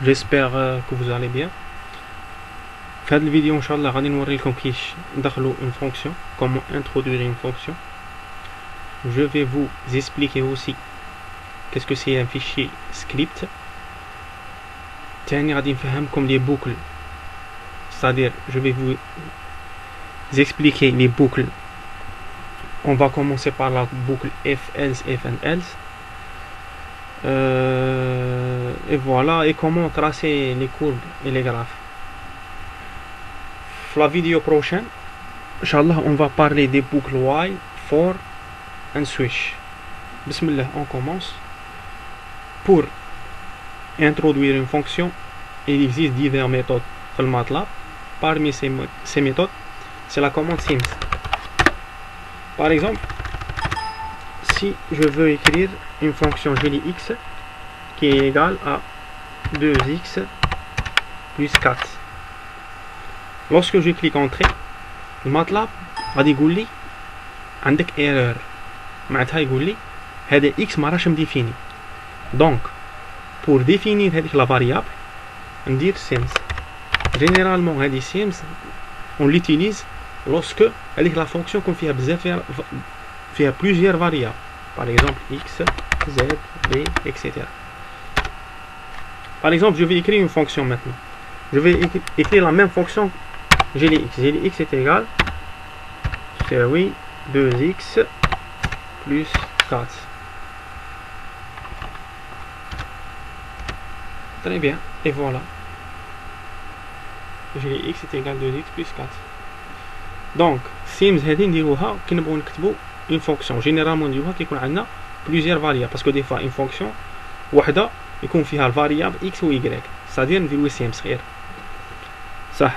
J'espère que vous allez bien. في هذه الفيديو ان شاء الله غادي نوريكم كيفاش ندخلوا une fonction, comment introduire une fonction. Je vais vous expliquer aussi qu'est-ce que c'est un fichier script. تاني غادي نفهمكم les boucles, c'est-à-dire je vais vous expliquer les boucles. On va commencer par la boucle if else, if and else. Et voilà, et comment tracer les courbes et les graphes. La vidéo prochaine, Inch'Allah, on va parler des boucles while, for and switch. Bismillah, on commence. Pour introduire une fonction, il existe diverses méthodes dans le MATLAB. Parmi ces méthodes, c'est la commande sims. Par exemple, si je veux écrire une fonction jolie x qui est égale à 2x plus 4. Lorsque je clique entrée, le MATLAB غادي يقول لي عندك erreur. معناتها يقول لي هذا x ما راهش مديفيني. Donc pour définir هذيك la variable ندير sims. Généralement هذه sims on l'utilise lorsque هذيك la fonction يكون فيها بزاف فيها plusieurs variables. Par exemple x, z, b, etc. Par exemple, je vais écrire une fonction maintenant. Je vais écrire la même fonction GLX. GLX est égal, c'est oui, 2x plus 4. Très bien, et voilà. GLX est égal 2x plus 4. Donc, sims هذه نديروها كي نبغيو نكتبو une fonction. Généralement نديروها كي يكون عندنا plusieurs variables, parce que des fois une fonction وحده يكون فيها الفاريابل x و y. c'est-à-dire نديرو sims غير صح.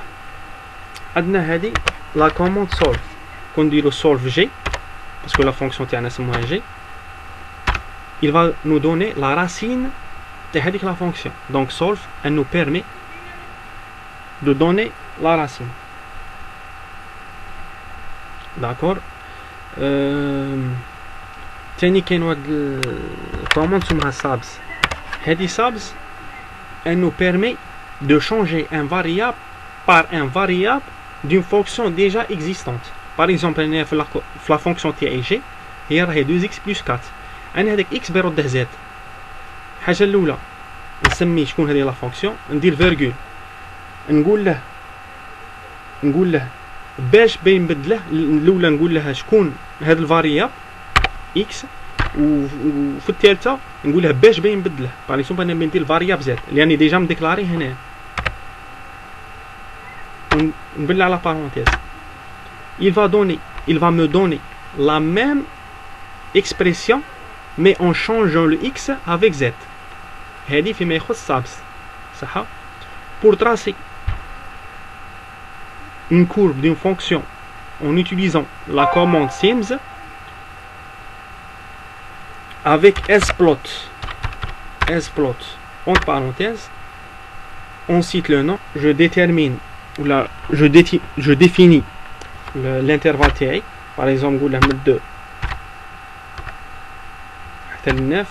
عندنا هذه la commande solve. كنديرو solve g parce que la fonction تاعنا سموها g. Il va nous donner la racine de هذيك la fonction. Donc solve, elle nous permet de donner la racine. D'accord. تاني كاين واحد الكوموند سموها subs. هذه subs elle nous permet de changer un variable par un variable d'une fonction déjà existante. Par exemple أنا في la fonction تاعي g هي راهي 2x plus 4. أنا هذاك x برده z. الحاجة الأولى نسمي شكون هذه la fonction, ندير فيرغول, نقول له باش بين نبدله. الاولى نقول لها شكون هذا الفاريابل اكس, وفي الثالثه نقول لها باش بين نبدله. باغ اكزومبل انا ندير الفاريابل زد لاني ديجا مديكلاري هنا, نبلع على بارونتيز. il va me donner la même expression mais en changeant le x avec z. هذه فيما يخص subs صح. pour tracer une courbe d'une fonction en utilisant la commande sims avec splot entre parenthèses, on cite le nom, je détermine ou là je définis l'intervalle TI. Par exemple نقول له من 2 حتى ل 9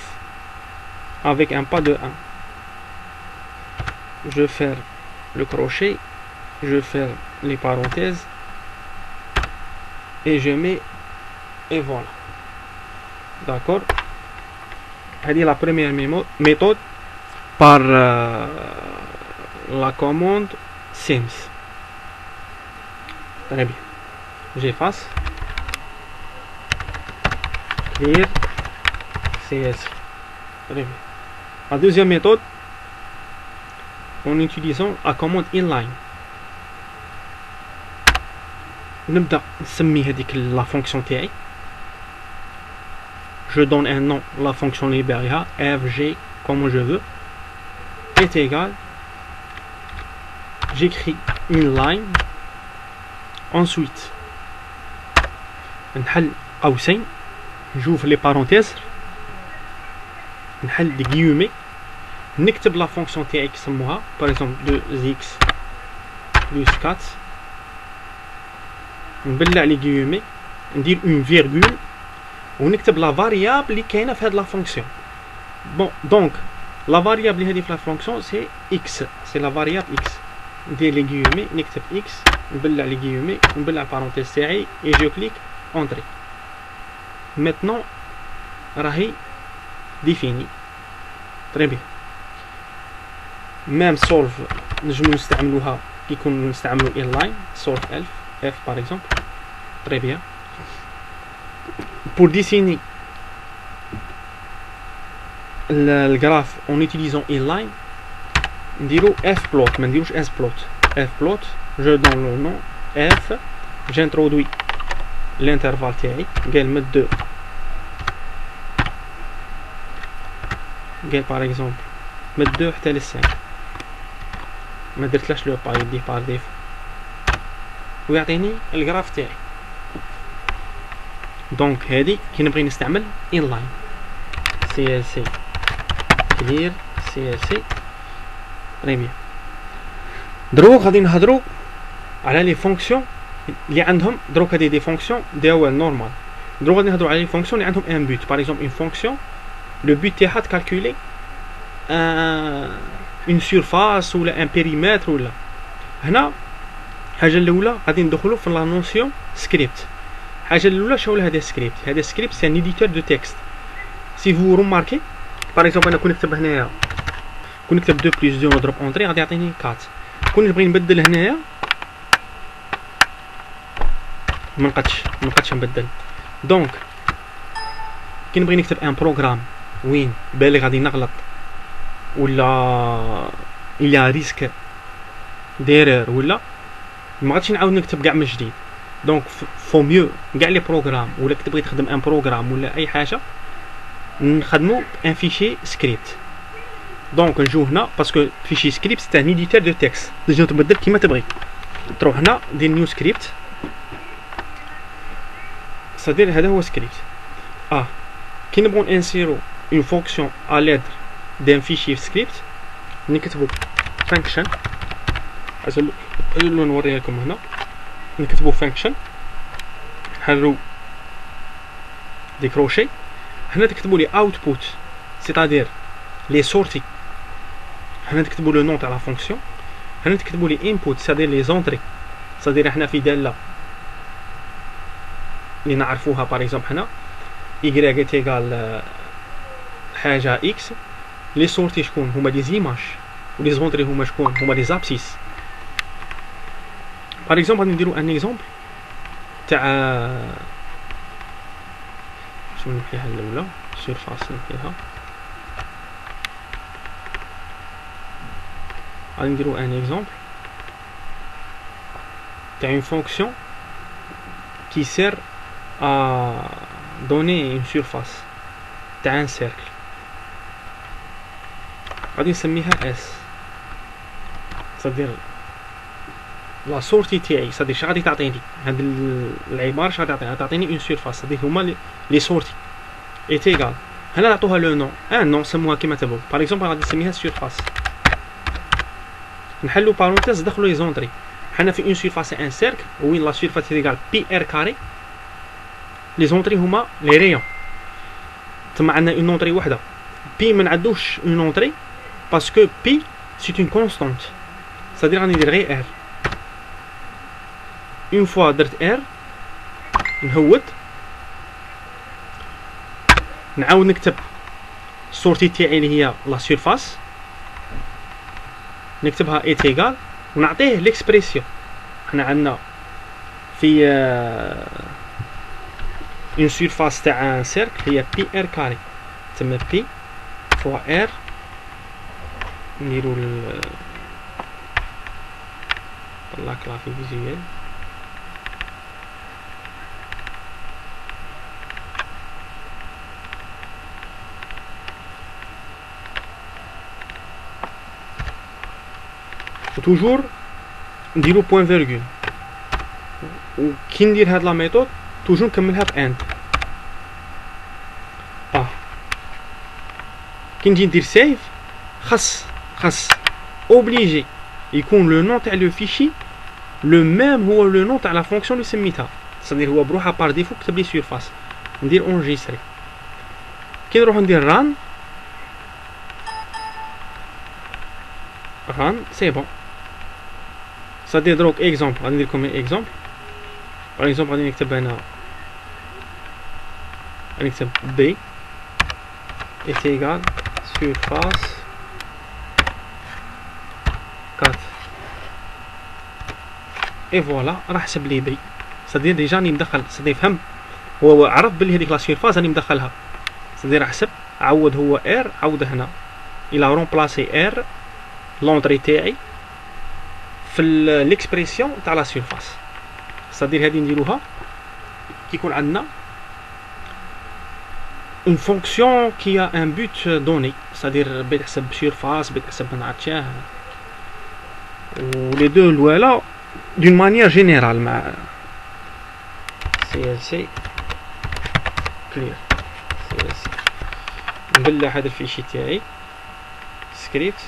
avec un pas de 1. je ferme le crochet, je ferme les parenthèses et je mets, et voilà. D'accord. C'est la première méthode par la commande sims. Très bien, j'efface, clear, cs. Très bien. La deuxième méthode en utilisant la commande inline. نبدأ نسمي هذيك la fonction تاعي. je donne un nom, la fonction اللي باغيها fg comme je veux est égal, j'écris une line, ensuite نحل قوسين, j'ouvre les parenthèses, نحل des guillemets, نكتب la fonction تاعي كسموها par exemple 2x plus 4, نبلع لي guillemets, ندير une virgule ونكتب la variable اللي كاينه في هاد la fonction. Bon, donc لا فاريابل اللي هذه في لا فونكسيون سي اكس، سي لا فاريابل اكس. ندير لي غيومي نكتب اكس نبلع لي غيومي ونبلع البارونتيز تاعي اي جو كليك اونتري. ميتنون راهي ديفيني تري بيان. ميم سولف نجمو نستعملوها كي يكون نستعملو inline سولف الف اف باغ اكزومبل تري بيان. pour dessiner الجراف en utilisant inline نديرو f plot ما نديروش s plot. f plot je donne le nom f, j'introduis l'intervalle تاعي قال من 2 قال par exemple من 2 حتى ل 5 ما درتلاش لو با يديه بار ديفو ويعطيني الجراف تاعي. دونك هادي كي نبغي نستعمل inline CLC clear CLC تري بيان. دروك غادي نهضرو على لي فونكسيون اللي عندهم دروك هادي دي فونكسيون ديال نورمال. دروك غادي نهضرو على لي فونكسيون اللي عندهم ان بوت. باغ اكزومبل اون فونكسيون لو بوت تاعها تكالكولي اون سيرفاس ولا ان بيريمتر ولا. هنا الحاجه الاولى غادي ندخلو في لا نوسيون سكريبت. الحاجه الاولى شنو هذا سكريبت؟ هذا سكريبت سي ان ايديتور دو تكست. سي فو روماركي باغ اكزومبل انا كون نكتب هنايا كون نكتب 2 بلس 2 نضرب اونطري غادي يعطيني 4. كون نبغي نبدل هنايا ما نقدش نبدل. دونك كي نبغي نكتب ان بروغرام وين بالي غادي نغلط ولا الى ريسك ديرور ولا ما غاديش نعاود نكتب كاع من جديد. دونك فو ميو كاع لي بروغرام ولا كي تبغي تخدم ان بروغرام ولا اي حاجه نخدمو ان فيشي سكريبت. دونك نجو هنا باسكو فيشي سكريبت سي ان ايديتور دو تكست تنجم تبدل كيما تبغي. تروح هنا دير نيو سكريبت صدير هذا هو سكريبت. كي نبغو انسيرو اون فونكسيون ا ليدر دان فيشي سكريبت نكتبو فانكشن. ازلو نوريها لكم هنا نكتبو فانكشن نحررو دي كروشي. هنا تكتبو لي اوتبوت سيتادير لي سورتي. هنا تكتبو لو نون تاع لا فونكسيون. هنا تكتبو لي انبوت سيتادير لي زونطري. سيتادير حنا في داله اللي نعرفوها باغ اكزومبل هنا y تيغال حاجه اكس. لي سورتي شكون هما دي زيماج ولي زونطري هما شكون هما لي زابسيس. باغ اكزومبل غادي نديرو ان اكزومبل تاع شنو نحيها الاولى سيرفاس نحيها. غادي نديرو ان اكزومبل تاع اون فونكسيون qui sert à donner une surface تاع un cercle. غادي نسميها S. صدير لا سورتي تاعي صدير اش غادي تعطيني هاد العباره اش غادي تعطيني اون سيرفاس. صدير هما لي سورتي اي تيغال. هنا نعطوها لو نون ان نون سموها كيما تبغوا. باغ اكزومبل غادي نسميها سيرفاس. نحلو بارونتيز ندخلو لي زونطري. حنا في اون سيرفاس ان سيركل وين لا سيرفاس تيغال بي ار كاري. لي زونطري هما لي ريون. تما عندنا اون اونطري وحده. بي ما نعدوش اون اونطري باسكو بي سي اون كونستانت. صدير غادي ندير غير ار. اون فوا درت ار نهود نعاود نكتب السورتي تاعي اللي هي لا سيرفاس نكتبها اي تيغال ونعطيه ليكسبريسيون. حنا عندنا في اون سيرفاس تاع ان سيركل هي بي ار كاري. تما بي فوا ار نديرو لا كلافي فيزيوال وتوجور نديرو بوين فيرغول. وكي ندير هاد لا ميثود توجور نكملها باند. كي نجي ندير سيف خاص اوبليجي يكون لو نون تاع لو فيشي لو ميم هو لو نون تاع لا فونكسيون اللي سميتها. صدير هو بروحها بار ديفو كتب لي سيرفاس. ندير اونجيستري. كي نروح ندير ران run, c'est bon. C'est-à-dire donc exemple, غادي ندير لكم exemple. Par exemple غادي نكتب هنا غادي نكتب B est égal surface 4 et voilà راه حسب لي B. c'est-à-dire ديجا راني مدخل c'est-à-dire فهم هو عرف بلي هذيك لا سيرفاس راني مدخلها c'est-à-dire حسب عوض هو R عوض هنا il a remplacé R l'entrée تاعي في l'expression تاع لا سيرفاس c'est-à-dire هذه نديروها كيكون عندنا une fonction qui a un but donné c'est-à-dire بغيت تحسب سيرفاس بغيت تحسب ما نعرفتش و لي دو الوالا d'une manière générale مع CLC clear CLC نبلع هذا الفيشي تاعي سكريبت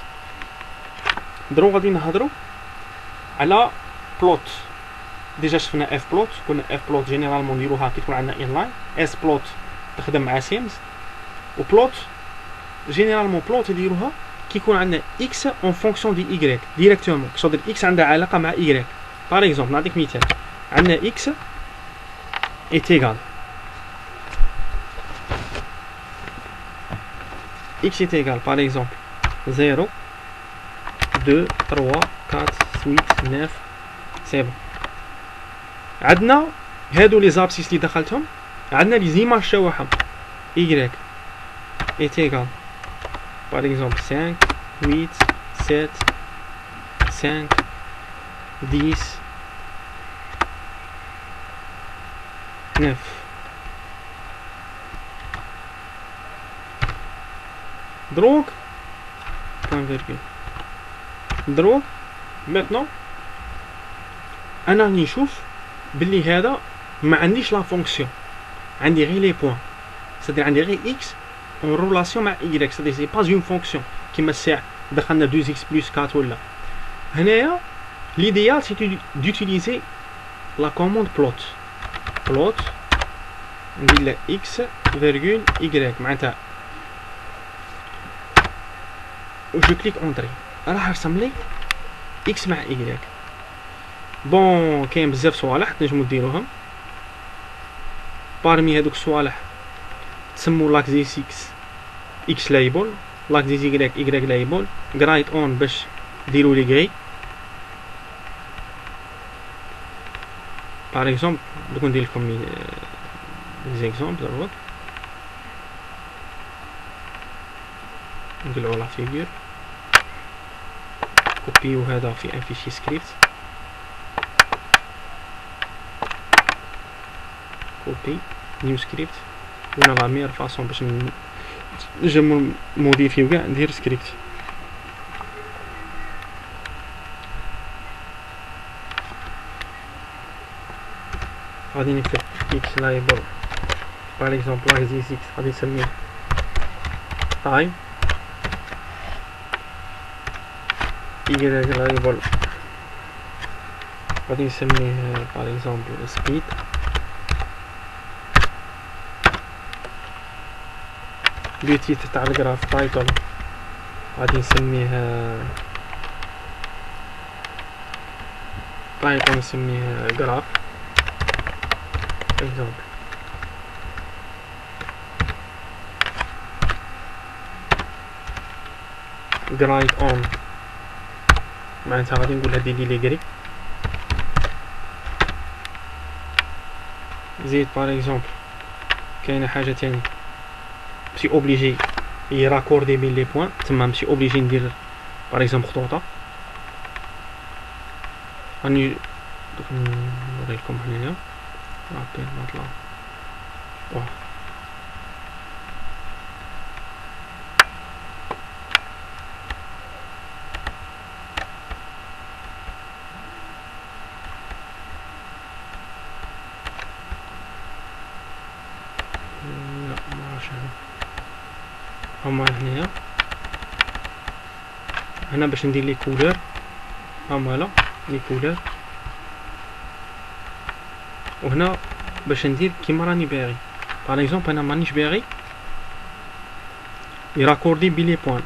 درو غادي نهضروا على بلوت ديجا شفنا اف بلوت كنا اف بلوت جينيرالمون نديروها كي تكون عندنا انلاين اس بلوت تخدم مع سيمز و بلوت جينيرالمون بلوت نديروها كي يكون عندنا اكس اون فونكسيون دي ايغريك ديريكتومون كصدر اكس عندها علاقه مع ايغريك باغ اكزومبل نعطيك مثال عندنا اكس est égal x est égal par exemple 0 2 3 4 8 9 c'est bon عندنا هادو لي زابسيس اللي دخلتهم عندنا لي زيماج تاعهم y est égal par exemple 5 8 7 5 10 9 دروك بوان فيرغول دروك maintenant انا راني نشوف بلي هذا ما عنديش لا فونكسيون عندي غير لي بوين c'est-à-dire عندي غير x en relation مع y c'est-à-dire c'est pas une fonction كيما الساعة دخلنا 2x plus 4 ولا هنايا l'idéal c'est d'utiliser la commande plot ندير له x فيرغول y معناتها و جو كليك اونتري راح يرسم لي x مع y بون كاين بزاف صوالح تنجمو ديروهم بارمي هادوك الصوالح تسمو لاكزيسيكس x لايبل لاكزيس y لايبل غرايت اون باش ديرو لي غري باغ اكزومبل دوك ندير لكم des exemples d'abord نديرو لا فيغور كوبيو هذا في ان فيشي سكريبت كوبي نيو سكريبت وانا لا مير فاصون باش نجم موديفيو كاع ندير سكريبت غادي نكتب x لايبل باغ اكزومبل لاكزيس x غادي نسميه تايم y لايبل غادي نسميه باغ اكزومبل سبيد لو تيتر تاع الجراف تايتل غادي نسميه تايتل نسميه جراف example grind on معناتها غادي نقول هادي لي غري زيد باغ اكزومبل كاينه حاجه تاني ماشي اوبليجي يراكوردي بين لي بوين تما ماشي اوبليجي ندير باغ اكزومبل خطوطه راني دوك نوريكم هنايا رابيل نطلع واه لا معرفش هما هنا باش ندير لي كولور هما لا لي كولور وهنا باش ندير كيما راني باغي باغ اكزومبل انا مانيش باغي يراكوردي بين لي بوين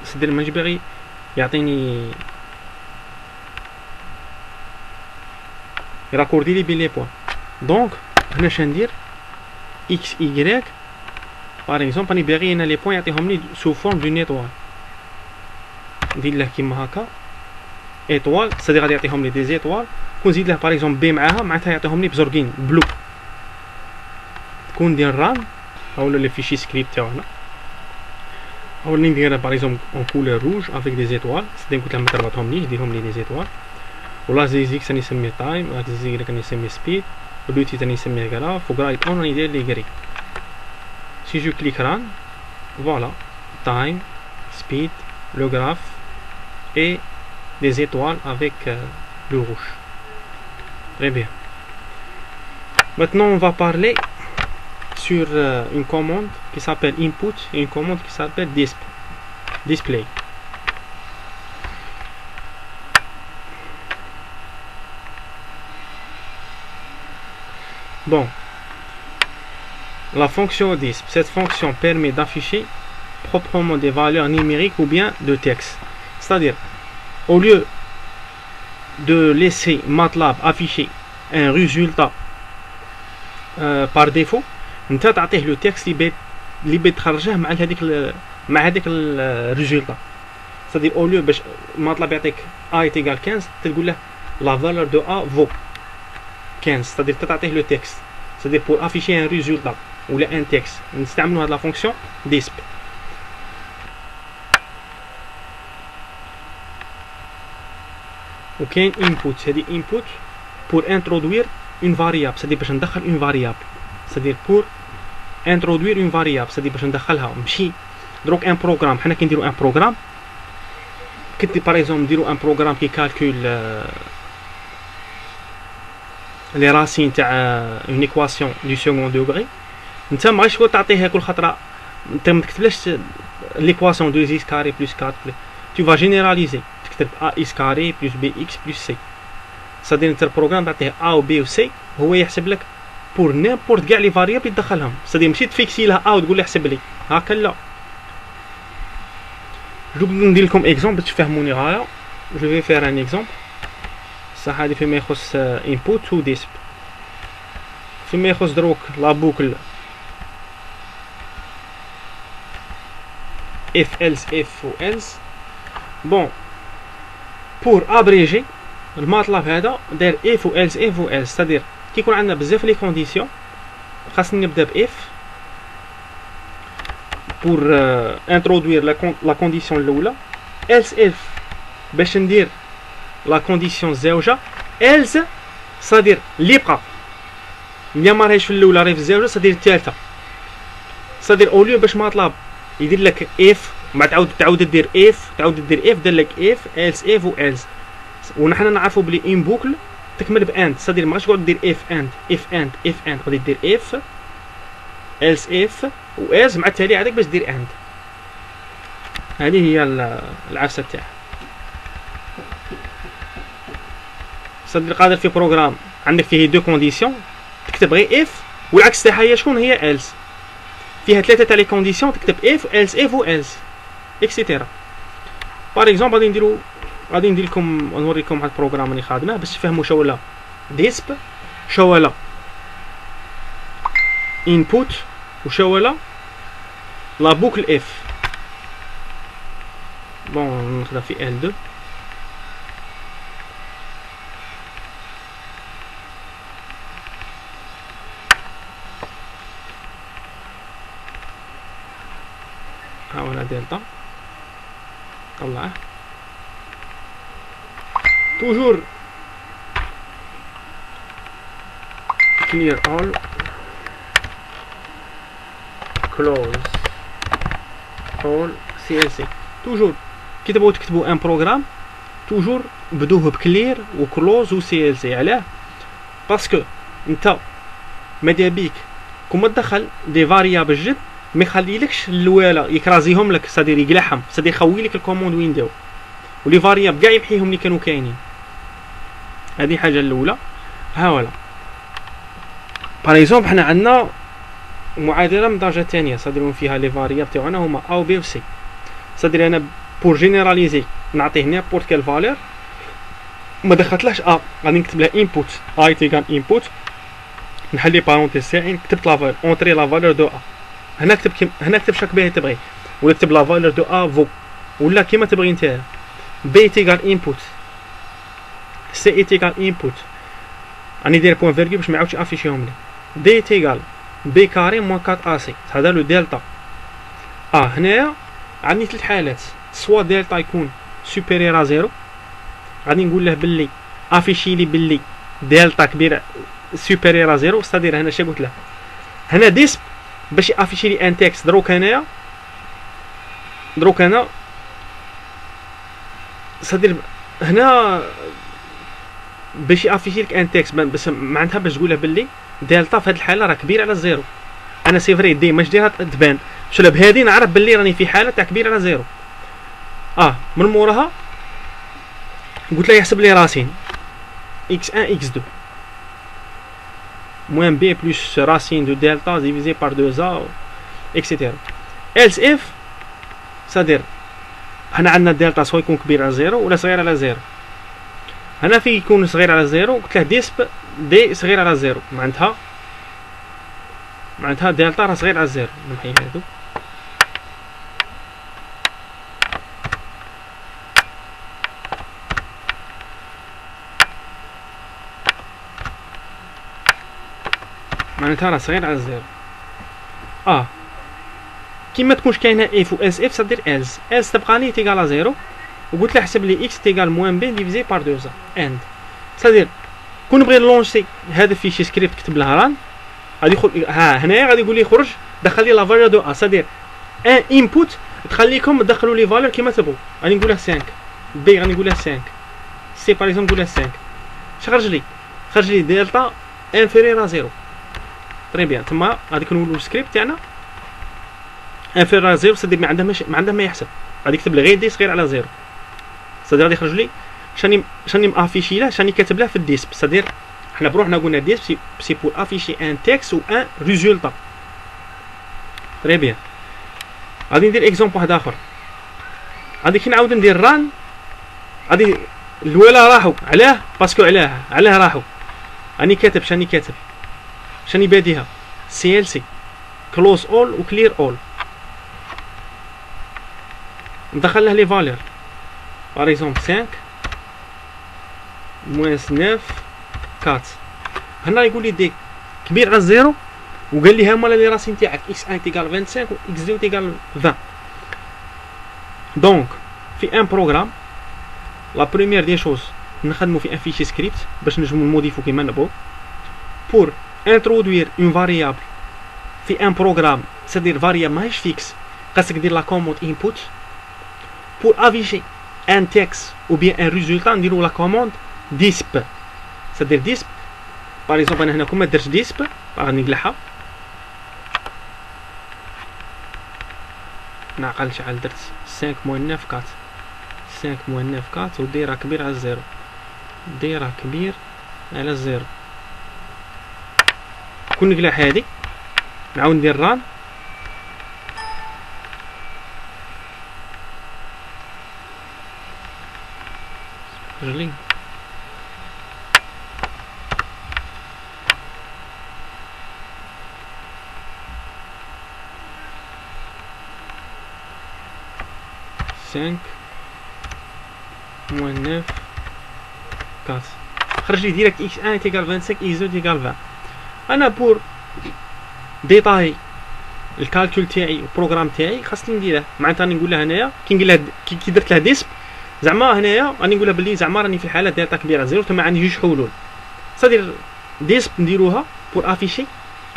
سدير مانيش باغي يعطيني يراكوردي لي بين لي بوين. دونك هنا اش ندير اكس اي باغ اكزومبل راني باغي انا لي بوين يعطيهم لي سو فورم دون ايطوال، ندير له كيما هكا ايطوال سادي غادي يعطيهم لي دي زيطوال، كون نزيد له باغ اكزومبل بي معاها معناتها يعطيهم لي بزرقين بلو. كون ندير ران اولا لي فيشي سكريبت تاعنا اولا نديرها باغ اكزومبل اون كولور روج افيك دي زيطوال، سادي قلت لها ما تربطهمليش ديرهم لي دي زيطوال. ولا زيزيكس راني نسميه تايم، هاد زيزيك راني نسميه سبيد، ولوتي راني نسميه غراف، وغرايت اون راني ندير لي غري. سي جو كليك ران فوالا تايم سبيد لو غراف et des étoiles avec le rouge. Très bien. Maintenant on va parler sur une commande qui s'appelle input et une commande qui s'appelle display. Bon, la fonction disp, cette fonction permet d'afficher proprement des valeurs numériques ou bien de texte. C'est-à-dire, au lieu de laisser MATLAB afficher un résultat par défaut, انت تعطيه le texte اللي بتخرجه مع هذيك الريزولتا. C'est-à-dire au lieu باش MATLAB يعطيك a est égal 15 تقول له la valeur de a vaut 15. C'est-à-dire تعطيه le texte. C'est-à-dire pour afficher un résultat ou un texte نستعملوا هذه la fonction disp. وكاين input، هذه input pour introduire une variable، c'est-à-dire باش ندخل une variable، c'est-à-dire pour introduire une variable، c'est-à-dire باش ندخلها ماشي دروك ان بروغرام. حنا كي نديرو ان بروغرام كنت باغ اكزومبل نديرو ان بروغرام كي كالكول لي راسين تاع اون ايكواسيون دو سيكون دوغري، انت ما غاديش تعطيها كل خطره، انت ما تكتبلاش ليكواسيون دو x كاري بلس 4 tu vas généraliser تكتب ax carré plus bx plus c. c'est-à-dire انت البروغرام تعطيه a و b و c هو يحسب لك بور نيمبورت كاع لي فاريابل يدخلهم. c'est-à-dire ماشي تفيكسي لها a وتقول لي احسب لي هكا، لا. جو ندير لكم اكزومبل باش تفهموني غايه. جو في فير ان اكزومبل صح هذه فيما يخص input و disp. فيما يخص دروك لا بوكل if else if و else. بون بور ابريجي المطلب هذا داير if و else if و else. c'est-à-dire كي يكون عندنا بزاف لي كونديسيون خاصني نبدا ب if pour introduire la condition الاولى، else if باش ندير لا كونديسيون الزوجه، else c'est-à-dire اللي بقى اللي ما راهيش في الاولى راهي في الزوجه c'est-à-dire الثالثه. c'est-à-dire au lieu باش مطلب يدير لك if ما تعاود دير if دير لك if else if و else. ونحن نعرفوا بلي ان بوكل تكمل باند، c'est-à-dire ما غاديش تقعد دير if and غادي دير if else if و else مع التالي عندك باش دير and. هذه هي العفسه تاعها. c'est-à-dire قادر في بروغرام عندك فيه دو كونديسيون تكتب غير if، والعكس تاعها هي شكون هي else. فيها ثلاثه تاع لي كونديسيون تكتب if else if و else اكسيتيرا. باغ اكزومبل غادي ندير لكم نوريكم واحد البروغرام راني خادمه باش تفهموا شو ولا ديسب، شو ولا input وشو ولا لا بوكل اف. بون نخدم في L2. ها هنا دلتا طلعه toujours clear all close all CLC. toujours كي تبغوا تكتبوا ان بروغرام toujours بدوه بكلير وكلوز و CLC. علاه؟ باسكو انت ماذا بيك كون ما تدخل دي فاريابل جد ما يخليلكش الاولى يكرازيهم لك، صدير يقلعهم، صدير يخوي لك الكوموند وين داو ولي فاريابل كاع يمحيهم اللي كانوا كاينين. هذه حاجه الاولى. ها ولا باغ اكزومبل حنا عندنا معادله من درجه ثانيه، صدير فيها لي فاريابل تاعنا هما a و b و c. صدير انا بور جينيراليزي نعطيه نيبورت كال فالور ما دخلتلهش ا، غادي نكتب لها انبوت اي تيغال انبوت، نحل لي بارونتيز تاعي، كتبت لا فالور اونطري لا فالور دو ا. هنا كتب شاك بيه تبغي، ولا كتب لا فالور دو ا فو، ولا كيما تبغي نتايا. بي تيغال انبوت سي اي تيغال انبوت، راني داير بوان فيرغول باش ما يعاودش افيشيهم لي. دي تيغال بي كاري موان 4 اسي، هذا لو دلتا. هنايا عندي 3 حالات، سوا دلتا يكون سوبيريور ا زيرو، غادي نقول له باللي افيشي لي باللي دلتا كبير سوبيريور ا زيرو، ستادير هنا شنو قلت له، هنا ديسب باش افيشي لي ان تكست. دروك انا ستادير هنا باش افيشي لك ان تكست، بس معناتها باش تقول له باللي دلتا في هذه الحاله راه كبير على زيرو. انا سي فري دي ماش ديرها تبان، باش بهذه نعرف باللي راني في حاله تاع كبير على زيرو. من موراها قلت له يحسب لي راسين x1 x2 moins b plus racine de delta divisé par 2a etc. else if c'est-à-dire هنا عندنا دلتا سواء يكون كبير على زيرو ولا صغير على زيرو. هنا في يكون صغير على زيرو، قلت له ديسب دي صغير على زيرو، معناتها دلتا راه صغير على زيرو. نمحي هادو معناتها راه صغير على زيرو. كيما تكونش كاينه اف و اس اف، صدير از تبقى لي تيغال زيرو، وقلت له حسب لي اكس تيغال موان بي ديفيزي بار 2 اند. صدير كون نبغي نلونسي هذا فيشي سكريبت كتب لها ران، غادي يدخل هنايا غادي يقول لي خرج دخل لي لا فالور دو ا، صدير ان انبوت تخليكم تدخلوا لي فالور كيما تبغوا. غادي نقولها 5 بي، غادي نقولها 5 سي باغ اكزومبل نقولها 5. خرج لي دلتا انفيريور ا زيرو. طري بيان، تما غادي نولوا السكريبت تاعنا انفيريور ا زيرو، صدير ما عنده ما يحسب، غادي يكتب لي غير دي صغير على زيرو. صدير غادي يخرج لي شاني مافيشي له، شاني كاتب له في الديسب. صدير حنا بروحنا قلنا ديسب سي بور افيشي ان تكست و ان ريزولتا. طري بيان، غادي ندير اكزومبل واحد اخر. غادي كي نعاود ندير ران، غادي الولا راحوا علاه باسكو علاه راحوا. راني كاتب شاني باديها سي ال سي كلوز اول و كلير اول، ندخل له لي فالور باغ اكزومبل 5 موان 9 4. هنا يقول لي دي كبير على زيرو، وقال لي هما لي راسين تاعك x1 تيغال 25 و x2 تيغال 20. دونك في ان بروغرام لا بروميير دي شوز نخدمو في ان فيشي سكريبت باش نجمو نموديفو كيما نبغو بور انترودوير اون فاريابل في ان بروغرام، سادير فاريابل ماهيش فيكس، خاصك دير لا كوموند انبوت بور افيشي ان تكست او بيان ان ريزولتا، نديرو لا كوموند ديسب. سادير ديسب باغ اكزومبل انا هنا كون ما درتش ديسب غادي نقلعها، نعقل شحال درت 5 موان 9 4 5 موان 9 4 ودايره كبير على الزيرو، دايره كبير على الزيرو. كون نقلع هادي نعاود ندير ران، رجلي cinq moins 9 4 خرج لي ديريكت x1 تيغال 25 x2 تيغال 20. انا بور ديتاي الكالكول تاعي والبروغرام تاعي خاصني نديره، معناتها راني نقول له هنايا كي نقول له كي درت له ديسب، زعما هنايا راني نقول له بلي زعما راني في الحاله دلتا كبيره زيرو، تما عندي جوج حلول. صدير ديسب نديروها بور افيشي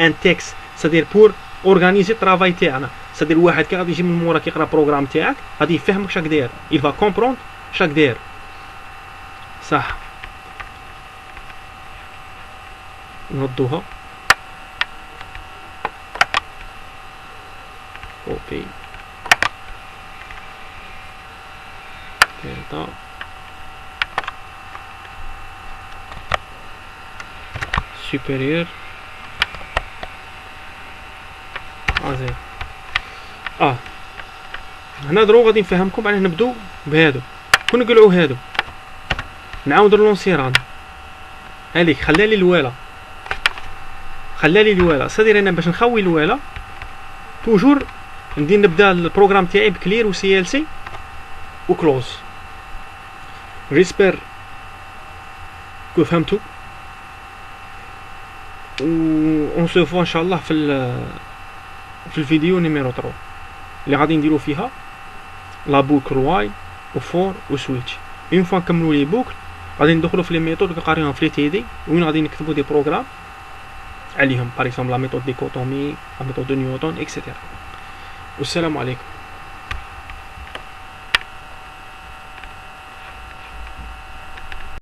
ان تكست، صدير بور اورغانيزي الطرافاي تاعنا. صدير واحد كي غادي يجي من مورا كيقرا بروغرام تاعك غادي يفهمك شاك داير، il va comprendre شاك داير صح. نوضوها كوبي دلتا سوبيريور زيرو. هنا درو غادي نفهمكم، بعد نبدو بهادو كون نقلعو هادو نعاود نلونسي ران هذيك خلالي الوالا صدير انا باش نخوي الوالا توجور ندير نبدا البروغرام تاعي بكلير و سي ال سي و كلوز. جيسبر كو فهمتو و اون سو فوا ان شاء الله في الفيديو نيميرو 3 اللي غادي نديرو فيها لا بوكل واي و فور و سويتش. اون فوا نكملو لي بوكل غادي ندخلو في لي ميثود اللي قاريهم في لي تي دي وين غادي نكتبو دي بروغرام عليهم، باغ اكزومبل لا ميثود ديكوتومي، لا ميثود دو نيوتن اكسيتيرا. والسلام عليكم.